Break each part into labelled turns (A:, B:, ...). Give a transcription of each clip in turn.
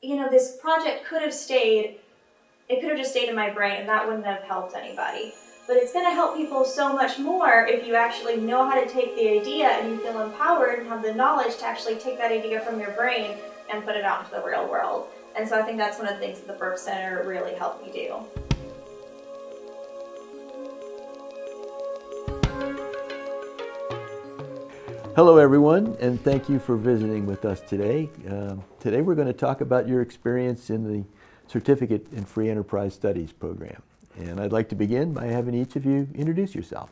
A: this project could have stayed, it could have just stayed in my brain and that wouldn't have helped anybody. But it's going to help people so much more if you actually know how to take the idea and you feel empowered and have the knowledge to actually take that idea from your brain and put it out into the real world. And so I think that's one of the things that the Burke Center really helped me do.
B: Hello everyone, and thank you for visiting with us today. Today we're going to talk about your experience in the Certificate in Free Enterprise Studies program. And I'd like to begin by having each of you introduce yourself.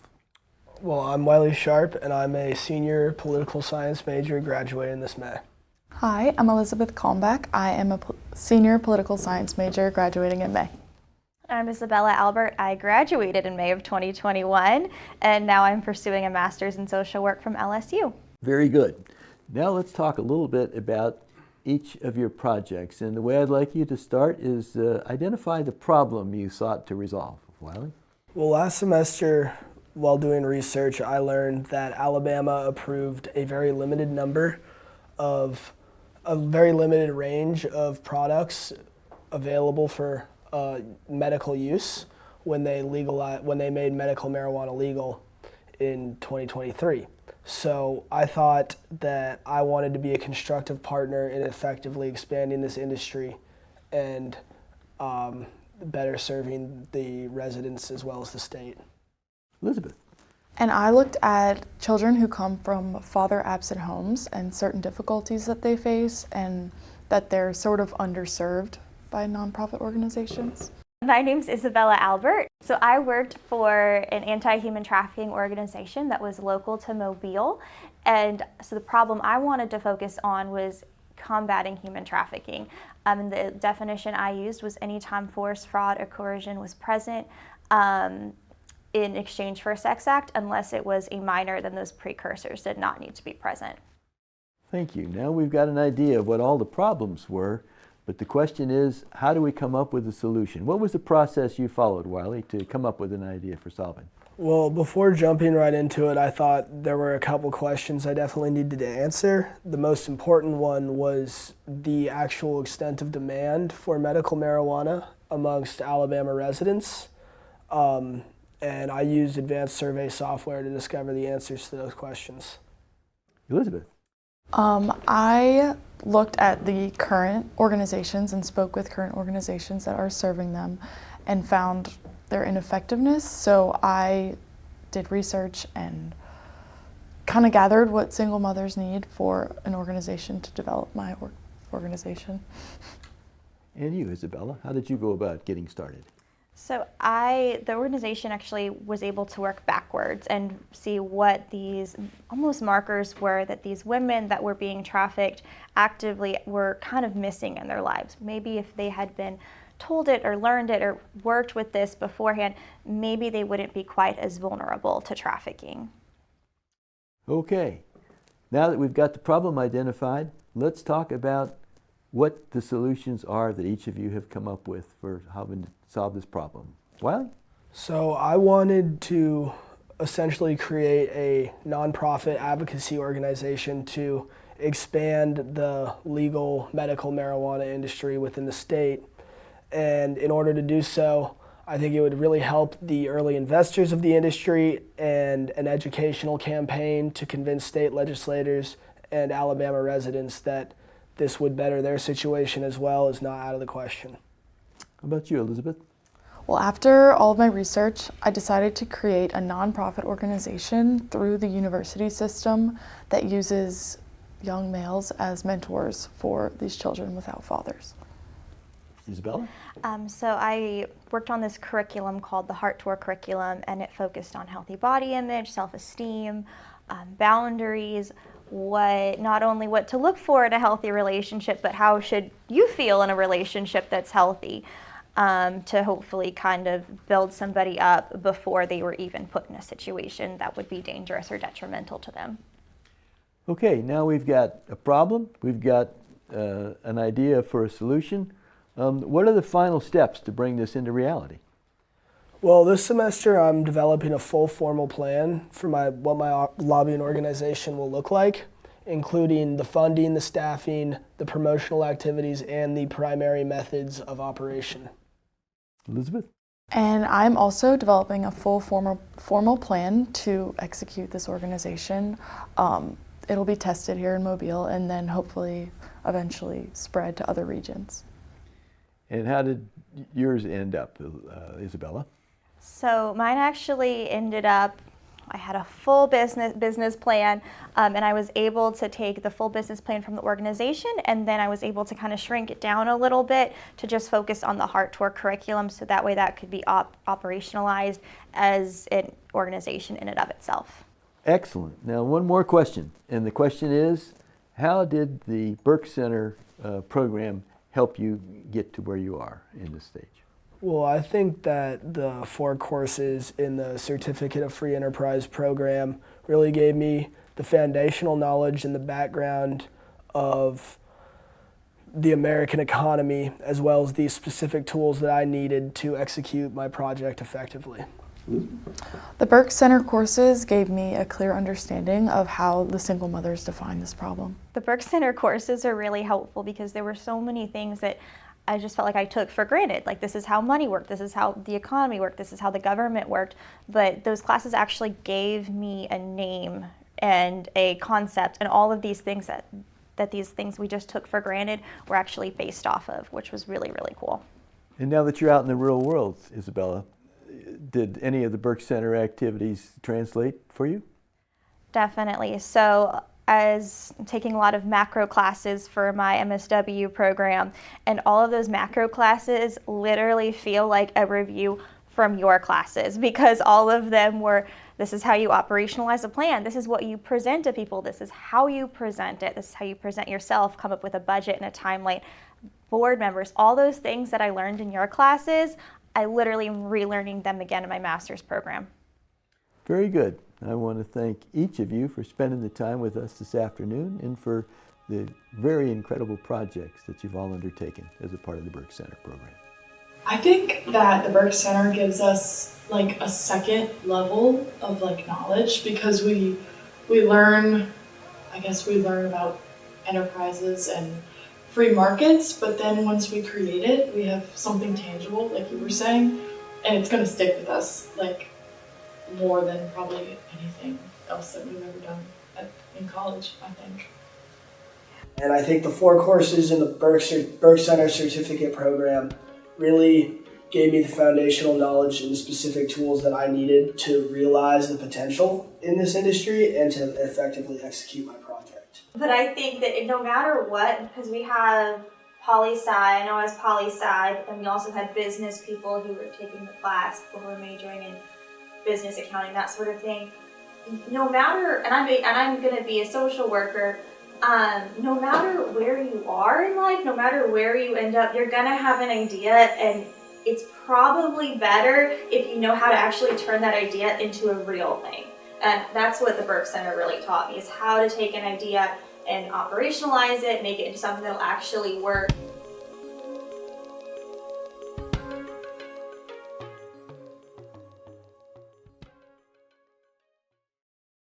C: Well, I'm Wiley Sharp, and I'm a senior political science major graduating this May.
D: Hi, I'm Elizabeth Kalmbach. I am a senior political science major graduating in May.
E: I'm Isabella Albert. I graduated in May of 2021, and now I'm pursuing a master's in social work from LSU.
B: Very good. Now let's talk a little bit about each of your projects. And the way I'd like you to start is identify the problem you sought to resolve. Wiley?
C: Well, last semester, while doing research, I learned that Alabama approved a very limited range of products available for medical use when they made medical marijuana legal in 2023. So I thought that I wanted to be a constructive partner in effectively expanding this industry and better serving the residents as well as the state.
B: Elizabeth?
D: And I looked at children who come from father-absent homes and certain difficulties that they face and that they're sort of underserved by nonprofit organizations.
E: My name's Isabella Albert. So I worked for an anti-human trafficking organization that was local to Mobile. And so the problem I wanted to focus on was combating human trafficking. And the definition I used was anytime force, fraud, or coercion was present in exchange for a sex act, unless it was a minor, then those precursors did not need to be present.
B: Thank you. Now we've got an idea of what all the problems were. But the question is, how do we come up with a solution? What was the process you followed, Wiley, to come up with an idea for solving?
C: Well, before jumping right into it, I thought there were a couple questions I definitely needed to answer. The most important one was the actual extent of demand for medical marijuana amongst Alabama residents. And I used advanced survey software to discover the answers to those questions.
B: Elizabeth?
D: I looked at the current organizations and spoke with current organizations that are serving them and found their ineffectiveness. So I did research and kind of gathered what single mothers need for an organization to develop my organization.
B: And you, Isabella, how did you go about getting started?
E: So the organization actually was able to work backwards and see what these almost markers were that these women that were being trafficked actively were kind of missing in their lives. Maybe if they had been told it or learned it or worked with this beforehand, maybe they wouldn't be quite as vulnerable to trafficking.
B: Okay, now that we've got the problem identified, let's talk about what the solutions are that each of you have come up with for how to solve this problem. Wiley?
C: So I wanted to essentially create a nonprofit advocacy organization to expand the legal medical marijuana industry within the state. And in order to do so, I think it would really help the early investors of the industry and an educational campaign to convince state legislators and Alabama residents that this would better their situation as well is not out of the question.
B: How about you, Elizabeth?
D: Well, after all of my research, I decided to create a nonprofit organization through the university system that uses young males as mentors for these children without fathers.
B: Isabella?
E: So I worked on this curriculum called the Heart Tour curriculum, and it focused on healthy body image, self-esteem, boundaries, not only what to look for in a healthy relationship, but how should you feel in a relationship that's healthy, to hopefully kind of build somebody up before they were even put in a situation that would be dangerous or detrimental to them.
B: Okay, now we've got a problem, we've got an idea for a solution. What are the final steps to bring this into reality?
C: Well, this semester I'm developing a full formal plan for what my lobbying organization will look like. including the funding, the staffing, the promotional activities, and the primary methods of operation.
B: Elizabeth?
D: And I'm also developing a full formal plan to execute this organization. It'll be tested here in Mobile and then hopefully eventually spread to other regions.
B: And how did yours end up, Isabella?
E: So mine actually ended up, I had a full business plan, and I was able to take the full business plan from the organization, and then I was able to kind of shrink it down a little bit to just focus on the Heart Tour curriculum, so that way that could be operationalized as an organization in and of itself.
B: Excellent. Now, one more question, and the question is, how did the Burke Center program help you get to where you are in this stage?
C: Well, I think that the 4 courses in the Certificate of Free Enterprise program really gave me the foundational knowledge and the background of the American economy, as well as the specific tools that I needed to execute my project effectively.
D: The Burke Center courses gave me a clear understanding of how the single mothers define this problem.
E: The Burke Center courses are really helpful because there were so many things that I just felt like I took for granted. Like, this is how money worked, this is how the economy worked, this is how the government worked. But those classes actually gave me a name and a concept, and all of these things that these things we just took for granted were actually based off of, which was really, really cool.
B: And now that you're out in the real world, Isabella, did any of the Burke Center activities translate for you?
E: Definitely. So as I'm taking a lot of macro classes for my MSW program, and all of those macro classes literally feel like a review from your classes, because all of them were, this is how you operationalize a plan, this is what you present to people, this is how you present it, this is how you present yourself, come up with a budget and a timeline. Board members, all those things that I learned in your classes, I literally am relearning them again in my master's program.
B: Very good. I want to thank each of you for spending the time with us this afternoon and for the very incredible projects that you've all undertaken as a part of the Burke Center program.
F: I think that the Burke Center gives us like a second level of like knowledge, because we learn, I guess we learn about enterprises and free markets, but then once we create it, we have something tangible, like you were saying, and it's going to stick with us like more than probably anything else that we've ever done in college, I think.
C: And I think the 4 courses in the Burke Center Certificate program really gave me the foundational knowledge and the specific tools that I needed to realize the potential in this industry and to effectively execute my project.
A: But I think that no matter what, because we have poli-sci, I know I was poli-sci, but then we also had business people who were taking the class, who were majoring in business accounting, that sort of thing. No matter, and I'm going to be a social worker, no matter where you are in life, no matter where you end up, you're going to have an idea, and it's probably better if you know how to actually turn that idea into a real thing. And that's what the Burke Center really taught me, is how to take an idea and operationalize it, make it into something that'll actually work.